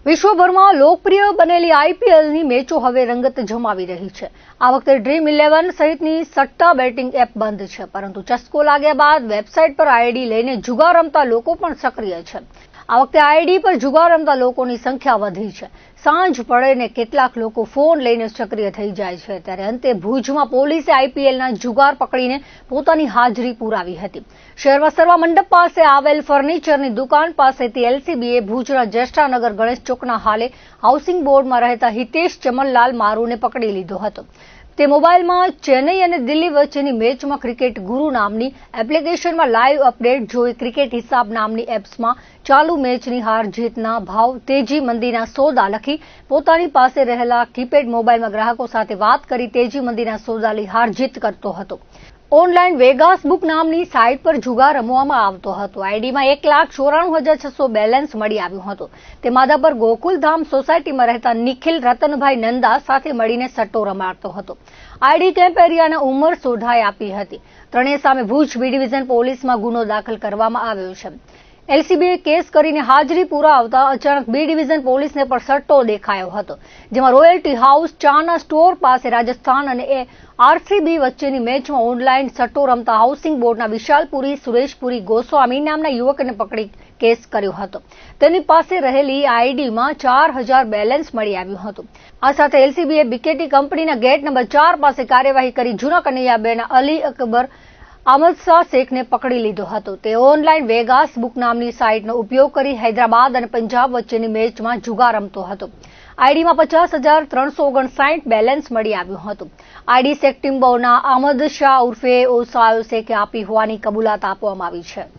વિશ્વભરમાં લોકપ્રિય બનેલી આઈપીએલની મેચો હવે રંગત જમાવી રહી છે। આ વખતે ડ્રીમ 11 સહિતની સટ્ટા બેટિંગ એપ બંધ છે, પરંતુ ચસ્કો લાગ્યા બાદ વેબસાઇટ પર આઈડી લઈને જુગાર રમતા લોકો પણ સક્રિય છે। આ વખતે આઈડી પર જુગાર રમતા લોકોની સંખ્યા વધી છે। સાંજ પડે ને કેટલાક લોકો ફોન લઈને સક્રિય થઈ જાય છે, ત્યારે અંતે ભુજમાં પોલીસે આઈપીએલના જુગાર પકડીને પોતાની હાજરી પુરાવી હતી। શહેરમાં સર્વા મંડપ પાસે આવેલ ફર્નિચરની દુકાન પાસેથી એલસીબીએ ભુજના જ્યેષ્ઠાનગર ગણેશ ચોકના હાલે હાઉસિંગ બોર્ડમાં રહેતા હિતેશ ચમનલાલ મારુને પકડી લીધો હતો। તે મોબાઈલમાં ચેન્નઈ અને દિલ્હી વચ્ચેની મેચમાં ક્રિકેટ ગુરુ નામની એપ્લિકેશનમાં લાઈવ અપડેટ જોઈ ક્રિકેટ હિસાબ નામની એપ્સમાં ચાલુ મેચની હાર જીતના ભાવ તેજી મંદીના સોદા લખી પોતાની પાસે રહેલા કીપેડ મોબાઈલમાં ગ્રાહકો સાથે વાત કરી તેજી મંદીના સોદાની હાર જીત કરતો હતો। ઓનલાઈન વેગાસ બુક નામની સાઇટ પર જુગાર રમવામાં આવતો હતો। આઈડીમાં 1,94,600 બેલેન્સ મળી આવ્યું હતું। તે માધાપર ગોકુલધામ સોસાયટીમાં રહેતા નિખિલ રતનભાઈ નંદા સાથે મળીને સટ્ટો રમાડતો હતો। આઈડી કેમ્પ એરિયાના ઉમર સોઢાએ આપી હતી। ત્રણેય સામે ભુજ બી ડિવિઝન પોલીસમાં ગુનો દાખલ કરવામાં આવ્યો છે। એલસીબીએ કેસ કરીને હાજરી પુરાવતા અચાનક બી ડિવિઝન પોલીસને પણ સટ્ટો દેખાયો હતો, જેમાં રોયલ્ટી હાઉસ ચાના સ્ટોર પાસે રાજસ્થાન અને આરસીબી વચ્ચેની મેચમાં ઓનલાઈન સટ્ટો રમતા હાઉસિંગ બોર્ડના વિશાલપુરી સુરેશપુરી ગોસ્વામી નામના યુવકને પકડી કેસ કર્યો હતો। તેની પાસે રહેલી આઈડીમાં 4,000 બેલેન્સ મળી આવ્યું હતું। આ સાથે એલસીબીએ બીકેટી કંપનીના ગેટ નંબર 4 પાસે કાર્યવાહી કરી જૂના કનૈયાબેન અલી અકબર અહમદ શાહ શેખને પકડી લીધો હતો। તે ઓનલાઈન વેગાસ બુક નામની સાઇટનો ઉપયોગ કરી હૈદરાબાદ અને પંજાબ વચ્ચેની મેચમાં જુગાર રમતો હતો। આઈડીમાં 50,359 બેલેન્સ મળી આવ્યું હતું। આઈડી શેખ ટિમ્બોના અહમદ શાહ ઉર્ફે ઓસાયો શેખે આપી હોવાની કબૂલાત આપવામાં આવી છે।